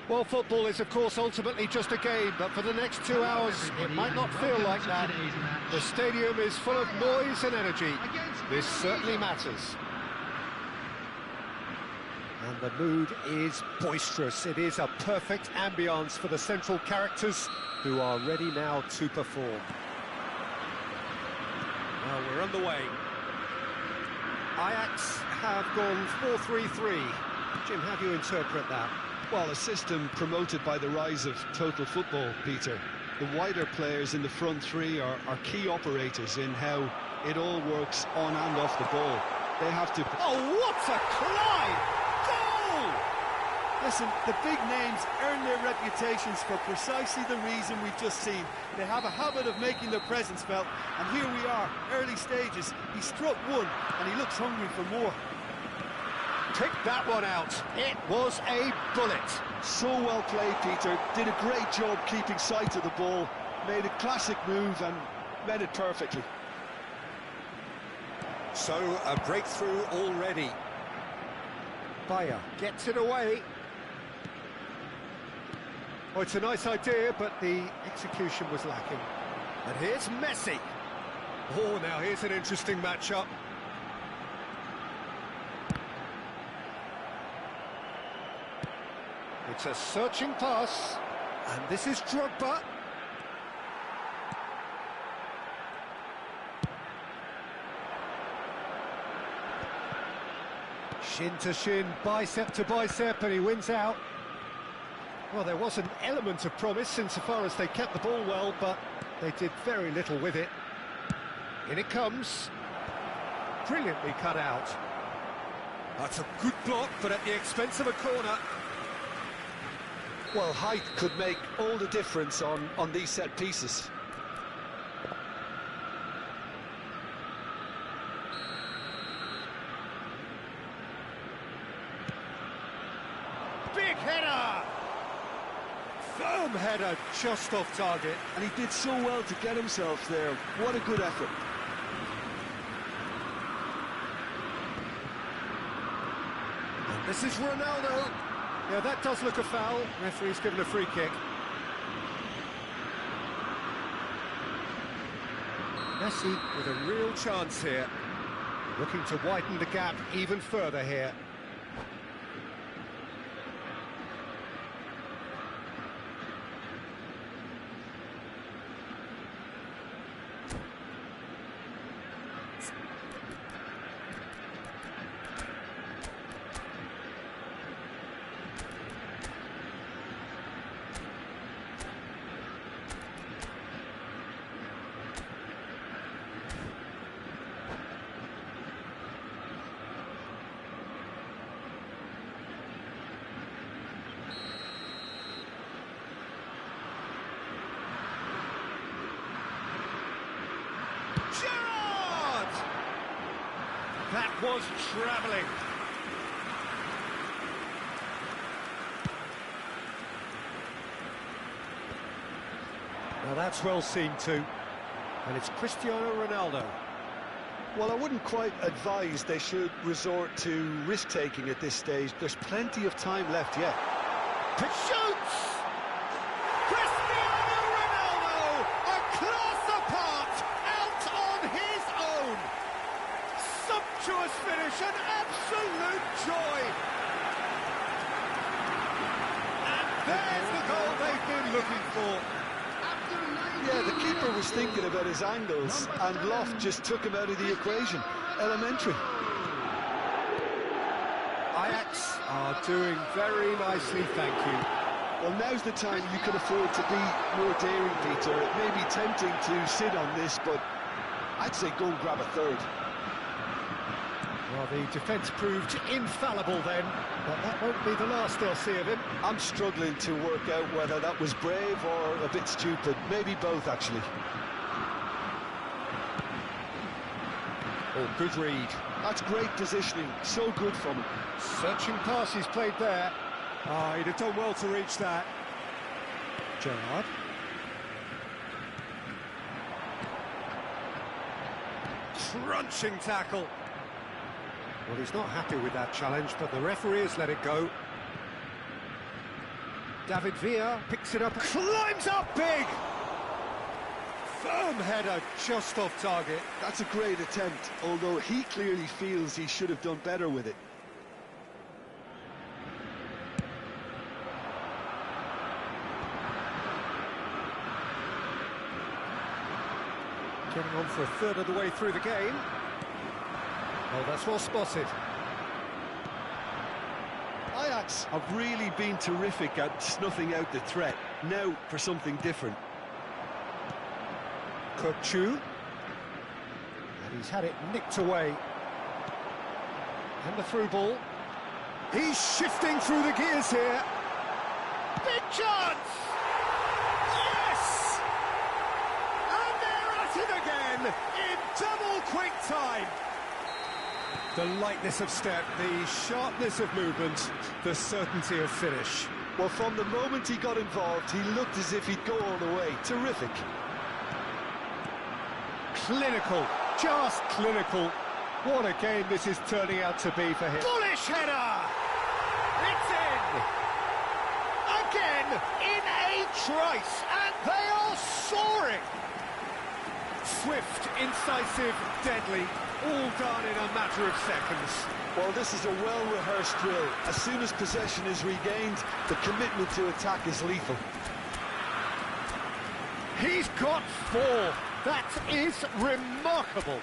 Well, football is, of course, ultimately just a game, but for the next 2 hours, it might not feel like that. The stadium is full of noise and energy. This certainly matters. And the mood is boisterous. It is a perfect ambience for the central characters who are ready now to perform. Well, we're underway. Ajax have gone 4-3-3. Jim, how do you interpret that? Well, a system promoted by the rise of total football, Peter. The wider players in the front three are key operators in how it all works on and off the ball. They have to... Oh, what a climb! Goal! Listen, the big names earn their reputations for precisely the reason we've just seen. They have a habit of making their presence felt, and here we are, early stages. He struck one, and he looks hungry for more. Pick that one out. It was a bullet. So well played, Peter. Did a great job keeping sight of the ball. Made a classic move and read it perfectly. So, a breakthrough already. Bayer gets it away. Oh, it's a nice idea, but the execution was lacking. And here's Messi. Oh, now here's an interesting matchup. It's a searching pass, and this is Drogba. Shin to shin, bicep to bicep, and he wins out. Well, there was an element of promise insofar as they kept the ball well, but they did very little with it. In it comes. Brilliantly cut out. That's a good block, but at the expense of a corner. Well, height could make all the difference on these set pieces. Big header! Firm header, just off target. And he did so well to get himself there. What a good effort. And this is Ronaldo. Yeah, that does look a foul. Referee's given a free kick. Messi with a real chance here. Looking to widen the gap even further here. That was travelling. Now that's well seen too. And it's Cristiano Ronaldo. Well, I wouldn't quite advise they should resort to risk-taking at this stage. There's plenty of time left yet. Shoots! Cristiano Ronaldo! A class apart! Out on his own! Sumptuous finish, an absolute joy! And there's the goal they've been looking for. Yeah, the keeper was thinking about his angles, and Loft just took him out of the equation. Elementary. Ajax are doing very nicely, thank you. Well, now's the time you can afford to be more daring, Peter. It may be tempting to sit on this, but I'd say go and grab a third. Well, the defence proved infallible then, but that won't be the last they'll see of him. I'm struggling to work out whether that was brave or a bit stupid. Maybe both, actually. Oh, good read. That's great positioning. So good from him. Searching pass he's played there. Ah, he'd have done well to reach that. Gerrard. Crunching tackle. Well, he's not happy with that challenge, but the referee has let it go. David Villa picks it up, climbs up big! Firm header, just off target. That's a great attempt, although he clearly feels he should have done better with it. Getting on for a third of the way through the game. Oh, that's well spotted. Ajax have really been terrific at snuffing out the threat. Now for something different. Kukçu. And he's had it nicked away. And the through ball. He's shifting through the gears here. Big chance! Yes! And they're at it again in double quick time. The lightness of step, the sharpness of movement, the certainty of finish. Well, from the moment he got involved, he looked as if he'd go all the way. Terrific. Clinical, just clinical. What a game this is turning out to be for him. Bullish header! It's in! Again, in a trice, and they are soaring! Swift, incisive, deadly, all done in a matter of seconds. Well, this is a well-rehearsed drill. As soon as possession is regained, the commitment to attack is lethal. He's got 4. That is remarkable.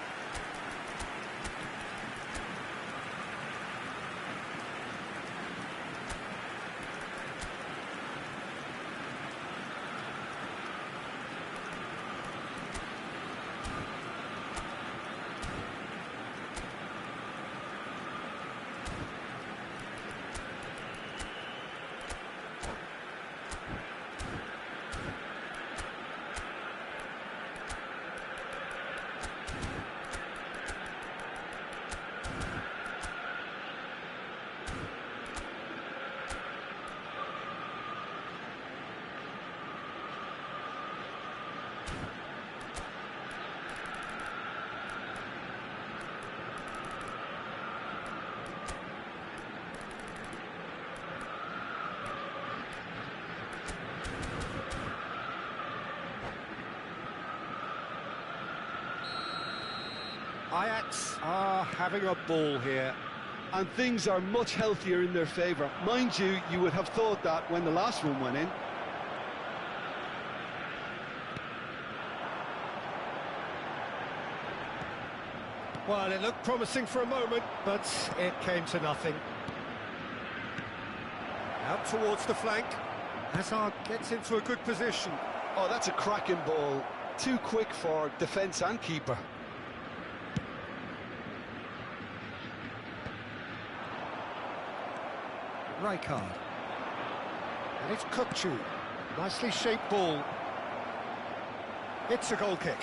Ajax are having a ball here. And things are much healthier in their favour. Mind you, you would have thought that when the last one went in. Well, it looked promising for a moment, but it came to nothing. Out towards the flank. Hazard gets into a good position. Oh, that's a cracking ball. Too quick for defence and keeper. Rijkaard. And it's Kukçu. Nicely shaped ball. It's a goal kick.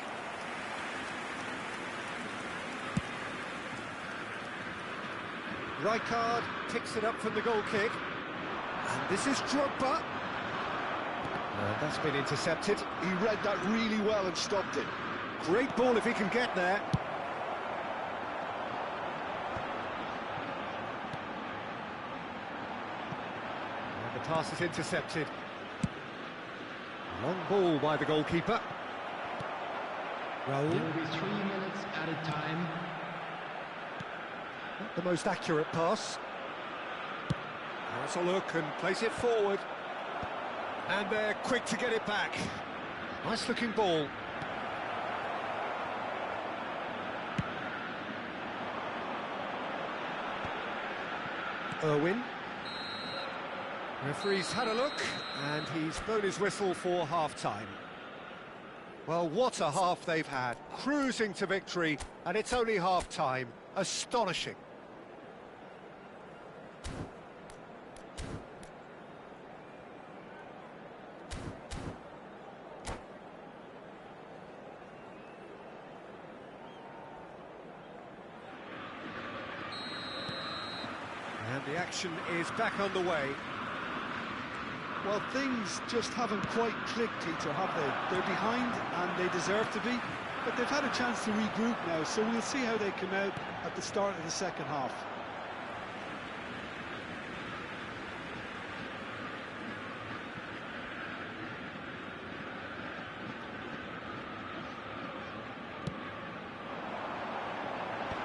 Rijkaard picks it up from the goal kick. And this is Drogba. That's been intercepted. He read that really well and stopped it. Great ball if he can get there. And the pass is intercepted. Long ball by the goalkeeper. Raul. There will be 3 minutes added time. Not the most accurate pass. Let's a look and place it forward. And they're quick to get it back. Nice looking ball. Irwin. Referee's had a look and he's blown his whistle for half-time. Well, what a half they've had. Cruising to victory, and it's only half-time. Astonishing. And the action is back underway. Well, things just haven't quite clicked, Peter, have they? They're behind, and they deserve to be, but they've had a chance to regroup now, so we'll see how they come out at the start of the second half.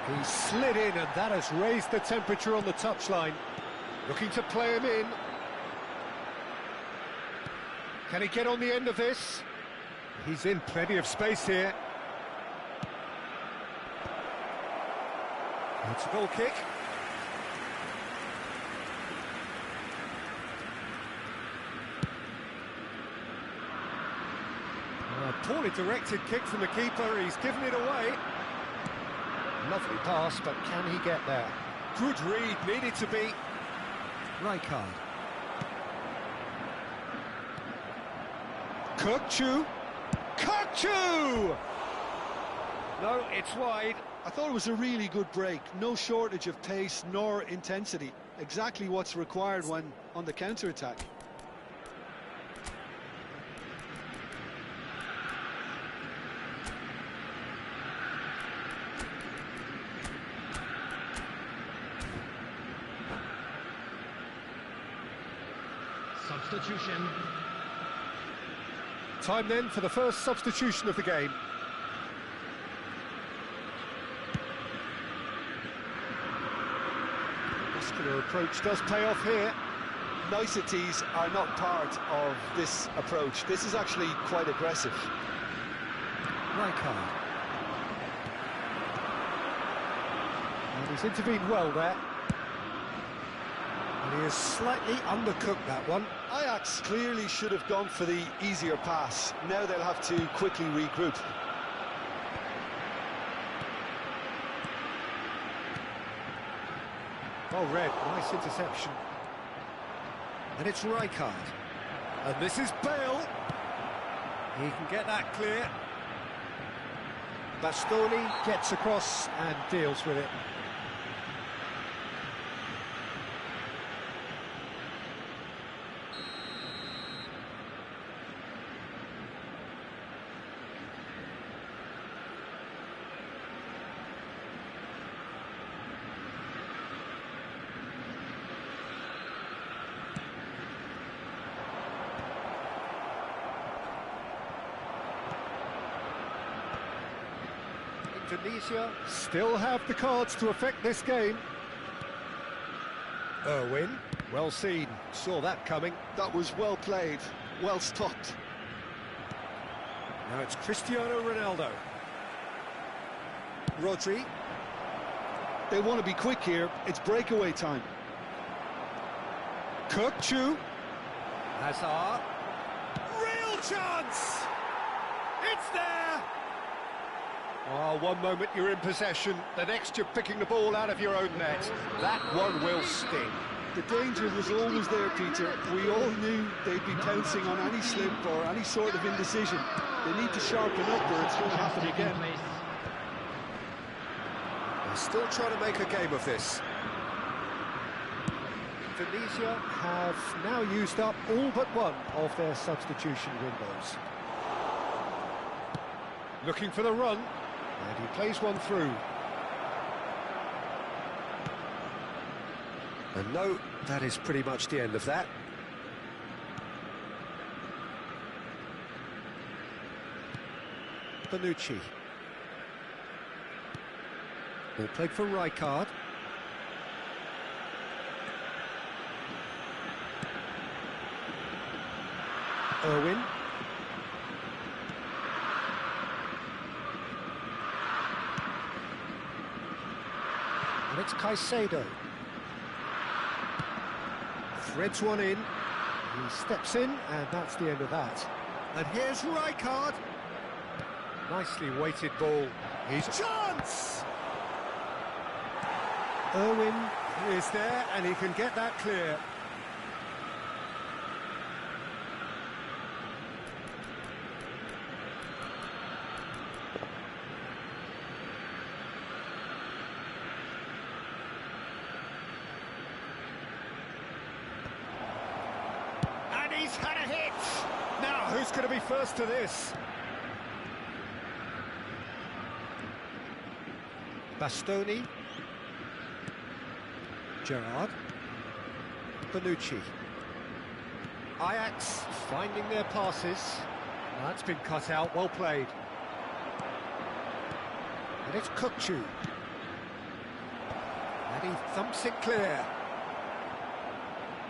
He slid in, and that has raised the temperature on the touchline. Looking to play him in. Can he get on the end of this? He's in plenty of space here. It's a goal kick. A poorly directed kick from the keeper. He's given it away. Lovely pass, but can he get there? Good read, needed to be. Rijkaard. Kirkchu. Kirkchu! No, it's wide. I thought it was a really good break. No shortage of pace nor intensity. Exactly what's required when on the counter-attack. Substitution. Time then for the first substitution of the game. Muscular approach does pay off here. Niceties are not part of this approach. This is actually quite aggressive. Rijkaard. And he's intervened well there. And he has slightly undercooked that one. Ajax clearly should have gone for the easier pass. Now they'll have to quickly regroup. Well read, nice interception. And it's Rijkaard. And this is Bale. He can get that clear. Bastoni gets across and deals with it. Indonesia still have the cards to affect this game. Irwin, well seen, saw that coming. That was well played, well stopped. Now it's Cristiano Ronaldo. Rodri. They want to be quick here, it's breakaway time. Kirkchu. Hazard. Real chance! It's there! Oh, one moment you're in possession, the next you're picking the ball out of your own net. That one will sting. The danger was always there, Peter. We all knew they'd be pouncing on any slip or any sort of indecision. They need to sharpen up or it's going to happen again. They're still trying to make a game of this. Indonesia have now used up all but one of their substitution windows. Looking for the run. And he plays one through. And no, that is pretty much the end of that. Bonucci. Ball played for Rijkaard. Irwin. And it's Caicedo. Threads one in. He steps in, and that's the end of that. And here's Rijkaard. Nicely weighted ball. He's chance! Irwin is there, and he can get that clear. He's had a hit! Now, who's going to be first to this? Bastoni. Gerrard. Bonucci. Ajax finding their passes. That's been cut out, well played. And it's Kirkchu. And he thumps it clear.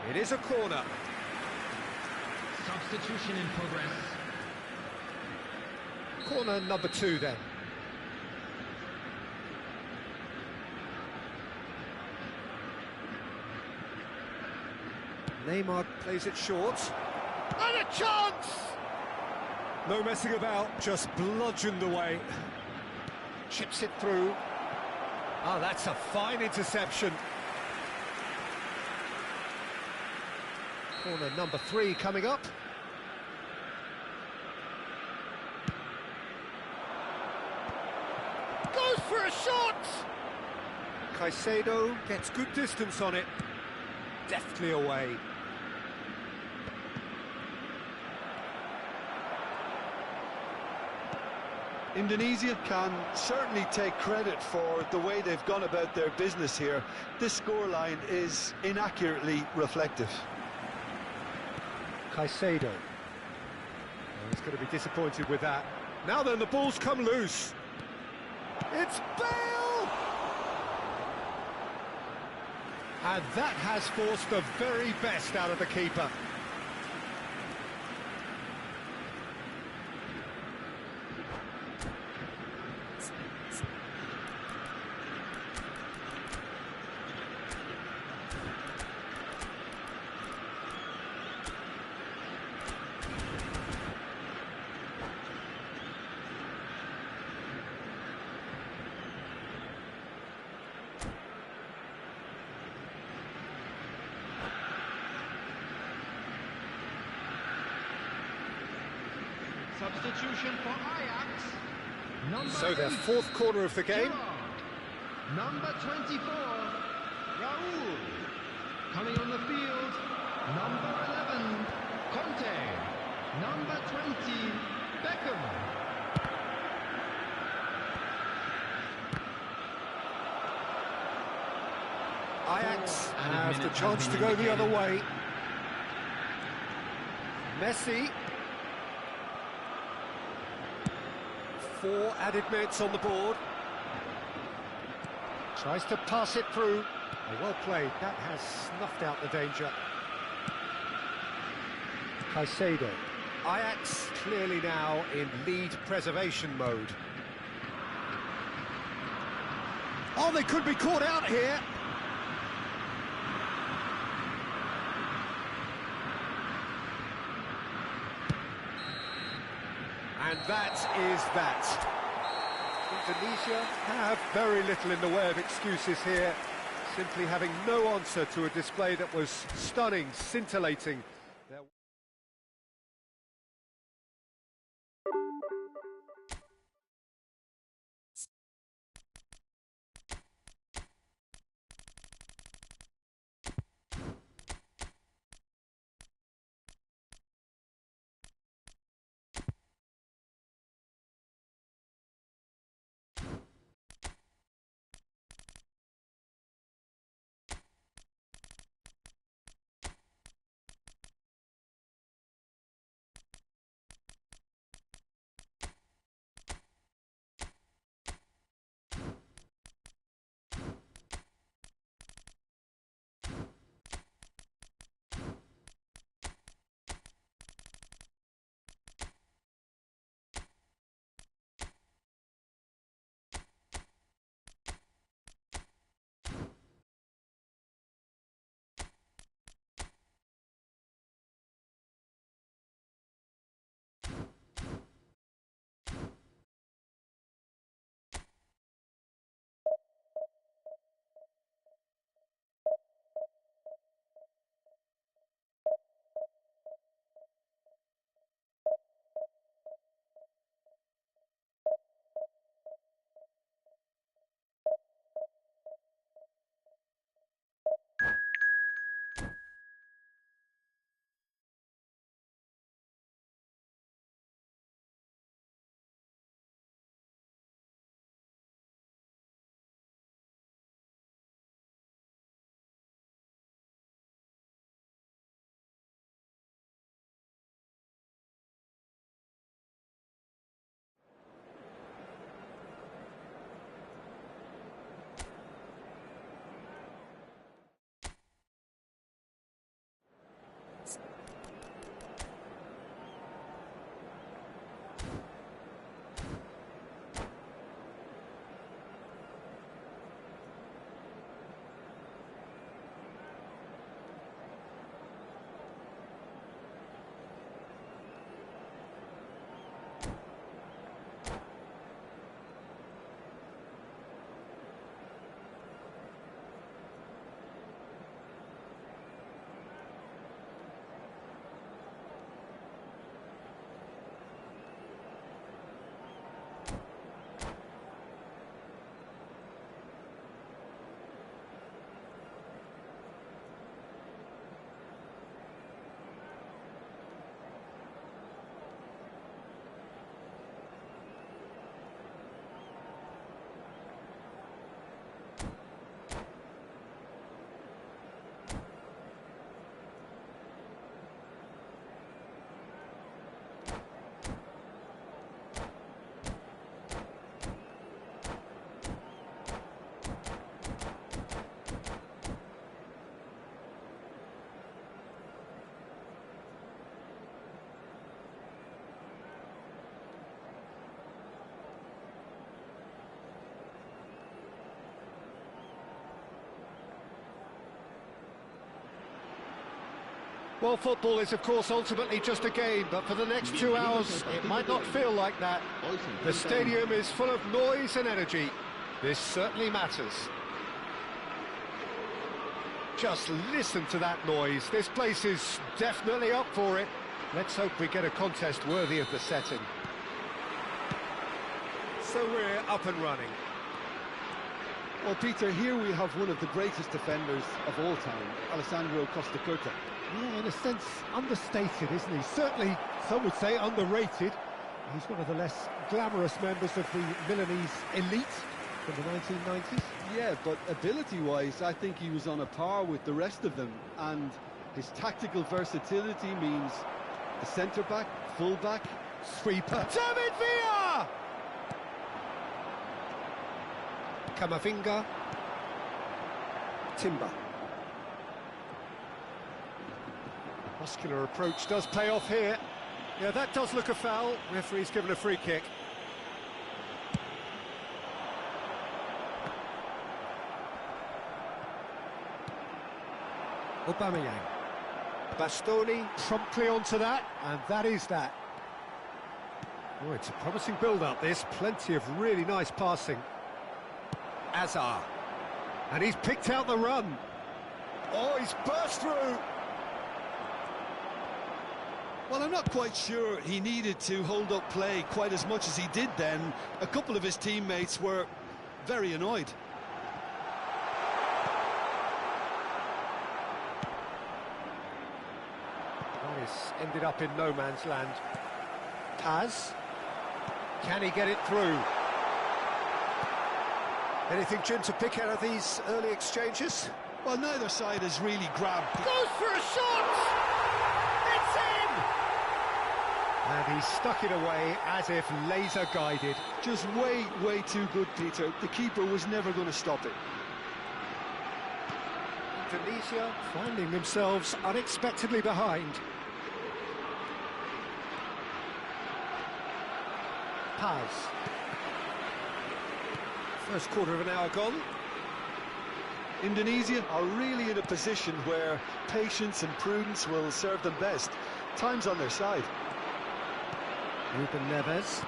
It is a corner. Substitution in progress. Corner number 2 then. Neymar plays it short. And a chance! No messing about, just bludgeoned away. Chips it through. Oh, that's a fine interception. Corner number 3 coming up. Goes for a shot! Caicedo gets good distance on it. Deftly away. Indonesia can certainly take credit for the way they've gone about their business here. This scoreline is inaccurately reflective. Caicedo. Oh, he's going to be disappointed with that. Now then, the ball's come loose. It's Bale! And that has forced the very best out of the keeper. Substitution for Ajax. So their 4th corner of the game. Number 24, Raul. Coming on the field, number 11, Conte. Number 20, Beckham. Ajax have the chance to go the other way. Messi. 4 added minutes on the board. Tries to pass it through. Well played. That has snuffed out the danger. Caicedo. Ajax clearly now in lead preservation mode. Oh, they could be caught out here. And that is that. Indonesia have very little in the way of excuses here, simply having no answer to a display that was stunning, scintillating. Well, football is, of course, ultimately just a game, but for the next 2 hours, it might not feel like that. The stadium is full of noise and energy. This certainly matters. Just listen to that noise. This place is definitely up for it. Let's hope we get a contest worthy of the setting. So we're up and running. Well, Peter, here we have one of the greatest defenders of all time, Alessandro Costa Curta. Yeah, in a sense, understated, isn't he? Certainly, some would say underrated. He's one of the less glamorous members of the Milanese elite from the 1990s. Yeah, but ability-wise, I think he was on a par with the rest of them, and his tactical versatility means the centre-back, full-back, Sweeper. David Villa! Camavinga. Timber. Muscular approach does pay off here. Yeah, that does look a foul. Referee's given a free kick. Aubameyang. Bastoni promptly onto that, and that is that. Oh, it's a promising build-up, this. Plenty of really nice passing. Azar. And he's picked out the run. Oh, he's burst through. Well, I'm not quite sure he needed to hold up play quite as much as he did then. A couple of his teammates were very annoyed. This ended up in no man's land. Paz. Can he get it through? Anything, Jim, to pick out of these early exchanges? Well, neither side has really grabbed. Goes for a shot! It's in! And he stuck it away as if laser-guided. just way, way too good, Peter. The keeper was never going to stop it. Indonesia finding themselves unexpectedly behind. Paz. First quarter of an hour gone. Indonesia are really in a position where patience and prudence will serve them best. Time's on their side. Ruben Neves.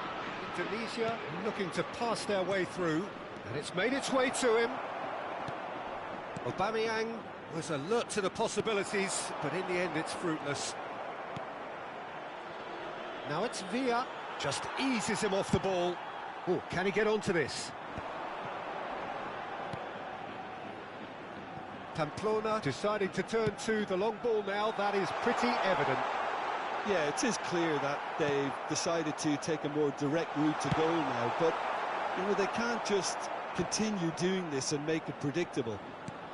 Indonesia looking to pass their way through, and it's made its way to him. Aubameyang was alert to the possibilities, but in the end it's fruitless. Now it's Villa, just eases him off the ball. Oh, can he get onto this? Pamplona deciding to turn to the long ball now, that is pretty evident. Yeah, it is clear that they've decided to take a more direct route to goal now, but you know, they can't just continue doing this and make it predictable.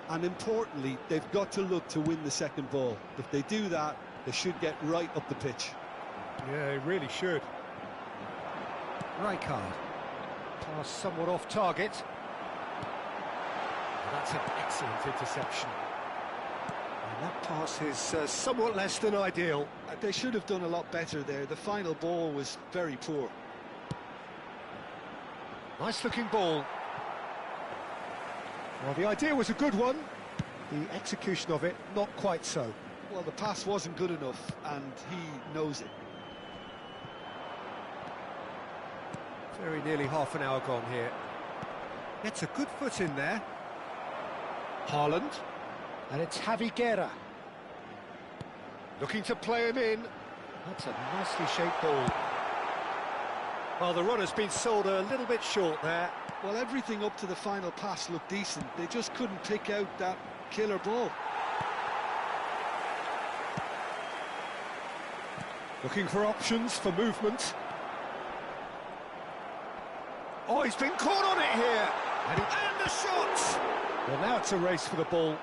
And importantly, they've got to look to win the second ball. If they do that, they should get right up the pitch. Yeah, they really should. Rijkaard. Pass somewhat off target. That's an excellent interception. And that pass is somewhat less than ideal. They should have done a lot better there. The final ball was very poor. Nice looking ball. Well, the idea was a good one. The execution of it, not quite so. Well, the pass wasn't good enough, and he knows it. Very nearly half an hour gone here. Gets a good foot in there. Haaland. And it's Javi Guerra. Looking to play him in. That's a nicely shaped ball. Well, the run has been sold a little bit short there. Well, everything up to the final pass looked decent. They just couldn't pick out that killer ball. Looking for options for movement. Oh, he's been caught on it here. And the shot! Well, now it's a race for the ball.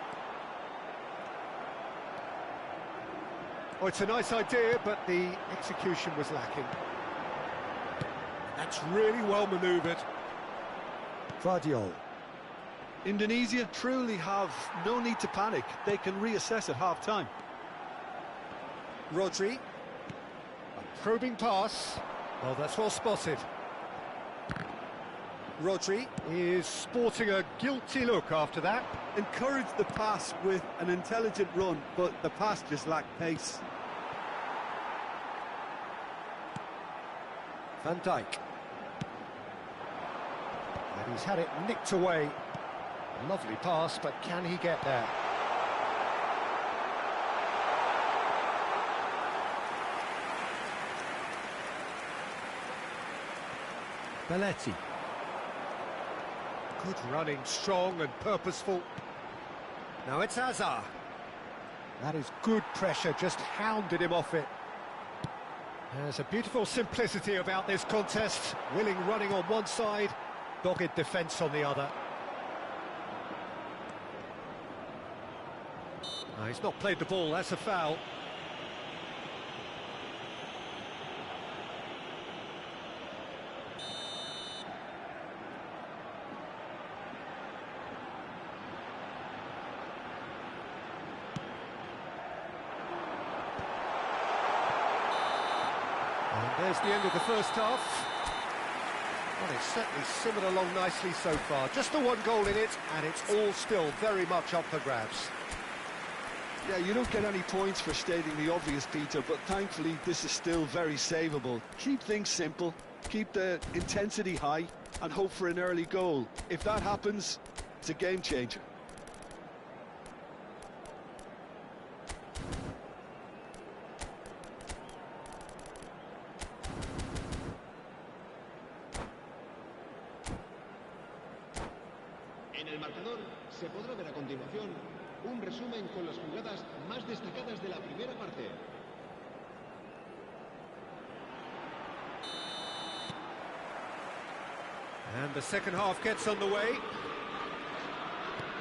Oh, it's a nice idea, but the execution was lacking. That's really well manoeuvred. Vardiol. Indonesia truly have no need to panic. They can reassess at half-time. Rodri. A probing pass. Well, that's well spotted. Rodri is sporting a guilty look after that. Encouraged the pass with an intelligent run, but the pass just lacked pace. Van Dijk. And he's had it nicked away. Lovely pass, but can he get there? Belletti. Good running, strong and purposeful. Now it's Hazard. That is good pressure, just hounded him off it. There's a beautiful simplicity about this contest. Willing running on one side, dogged defence on the other. No, he's not played the ball, that's a foul. And there's the end of the first half. Well, it's certainly simmered along nicely so far. Just the one goal in it, and it's all still very much up for grabs. Yeah, you don't get any points for stating the obvious, Peter, but thankfully this is still very savable. Keep things simple, keep the intensity high, and hope for an early goal. If that happens, it's a game changer. En el marcador se podrá ver a continuación un resumen con las jugadas más destacadas de la primera parte. And the second half gets underway.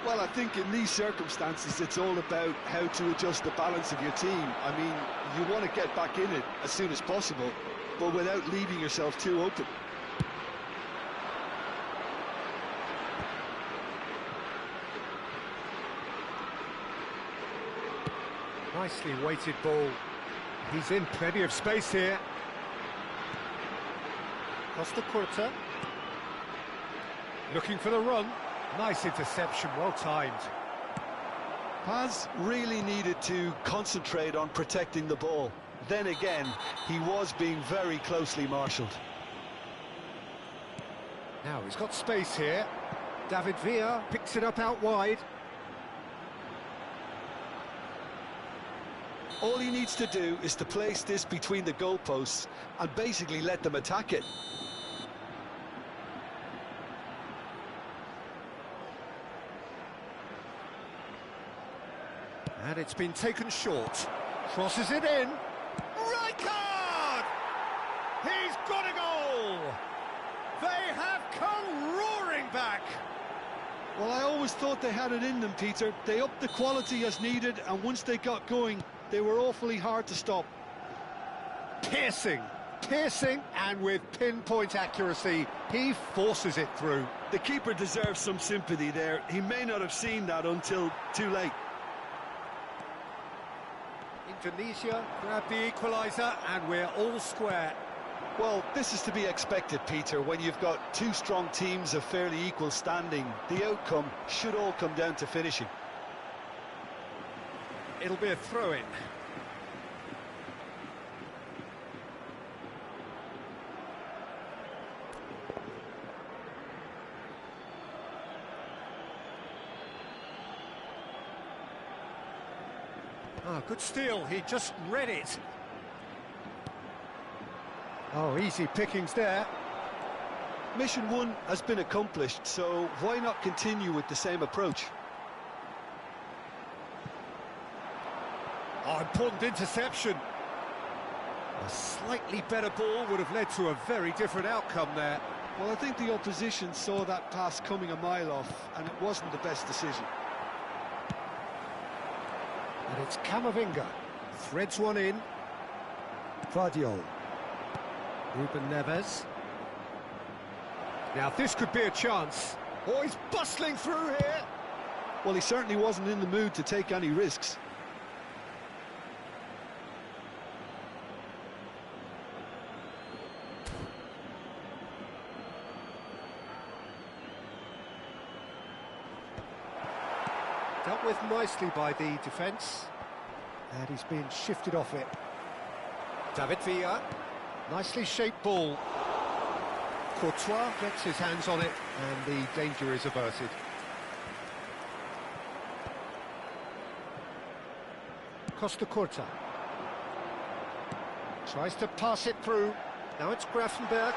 Well, I think in these circumstances it's all about how to adjust the balance of your team. I mean, you want to get back in it as soon as possible, but without leaving yourself too open. Nicely weighted ball. He's in plenty of space here. Costa Curta. Looking for the run. Nice interception, well timed. Paz really needed to concentrate on protecting the ball. Then again, he was being very closely marshalled. Now he's got space here. David Villa picks it up out wide. All he needs to do is to place this between the goalposts and basically let them attack it. And it's been taken short. Crosses it in. Rijkaard! He's got a goal! They have come roaring back! Well, I always thought they had it in them, Peter. They upped the quality as needed, and once they got going, they were awfully hard to stop. Piercing, and with pinpoint accuracy, he forces it through. The keeper deserves some sympathy there. He may not have seen that until too late. Indonesia grab the equaliser, and we're all square. Well, this is to be expected, Peter. When you've got two strong teams of fairly equal standing, the outcome should all come down to finishing. It'll be a throw-in. Oh, good steal, he just read it. Oh, easy pickings there. Mission 1 has been accomplished, so why not continue with the same approach? Oh, important interception. A slightly better ball would have led to a very different outcome there. Well, I think the opposition saw that pass coming a mile off, and it wasn't the best decision. And it's Camavinga. Threads one in. Vardiol. Ruben Neves. Now this could be a chance. Oh, he's bustling through here. Well, he certainly wasn't in the mood to take any risks. Dealt with nicely by the defence. And he's been shifted off it. David Villa. Nicely shaped ball. Courtois gets his hands on it, and the danger is averted. Costa Curta. Tries to pass it through. Now it's Gravenberch.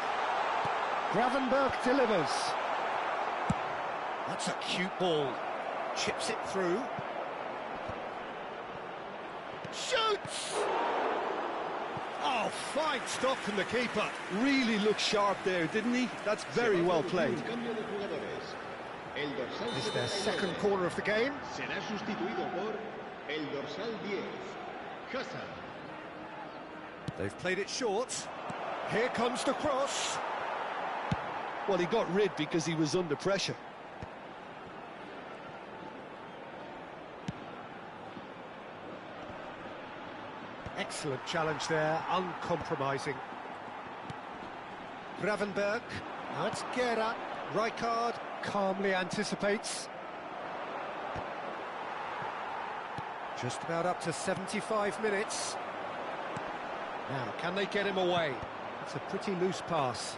Gravenberch delivers. That's a cute ball. Chips it through. Shoots! Oh, fine stop from the keeper. Really looked sharp there, didn't he? That's very well played. It's their second corner of the game. Será sustituido por el dorsal 10, Hazard. They've played it short. Here comes the cross. Well, he got rid because he was under pressure. Excellent challenge there, uncompromising. Gravenberch, now it's Guerra. Rijkaard calmly anticipates. Just about up to 75 minutes. Now, can they get him away? It's a pretty loose pass.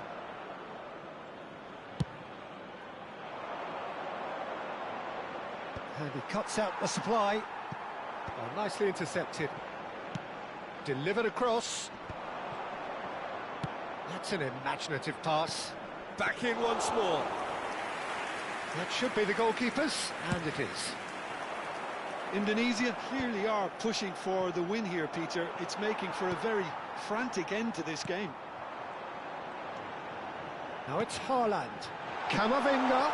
And he cuts out the supply. Oh, nicely intercepted. Delivered across. That's an imaginative pass. Back in once more. That should be the goalkeepers, and it is. Indonesia clearly are pushing for the win here, Peter. It's making for a very frantic end to this game. Now it's Haaland. Camavinga.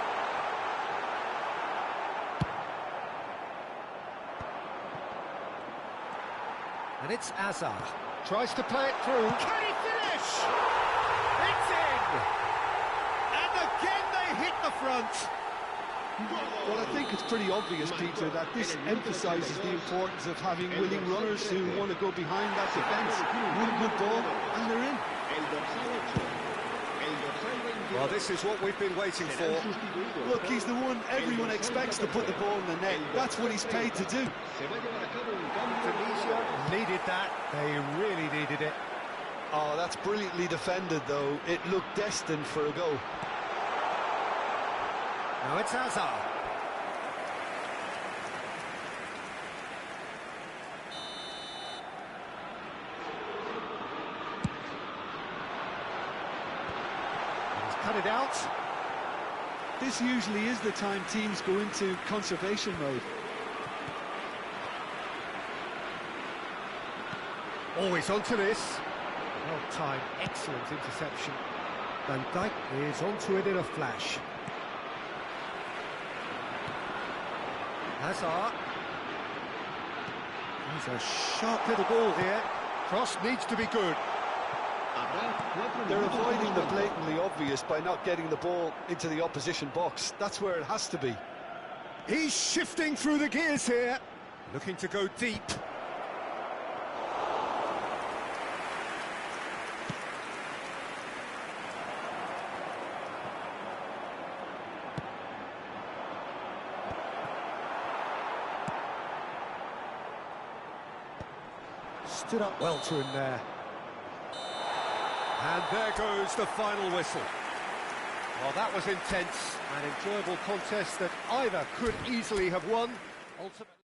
And it's Hazard. Tries to play it through. Can he finish? It's in! And again they hit the front. Well, I think it's pretty obvious, Peter, that this emphasises the importance of having winning runners who want to go behind that defence. One good ball, and they're in. Well, this is what we've been waiting for. Look, he's the one everyone expects to put the ball in the net. That's what he's paid to do. Tunisia needed that. They really needed it. Oh, that's brilliantly defended, though. It looked destined for a goal. Now it's Hazard. He's cut it out. This usually is the time teams go into conservation mode. Always onto this. Well timed, excellent interception. Van Dijk is onto it in a flash. Hazard. He's a sharp little ball here. Cross needs to be good. They're avoiding the blatantly obvious by not getting the ball into the opposition box. That's where it has to be. He's shifting through the gears here. Looking to go deep. Stood up well to him there. And there goes the final whistle. Well, that was intense, an enjoyable contest that either could easily have won. Ultimately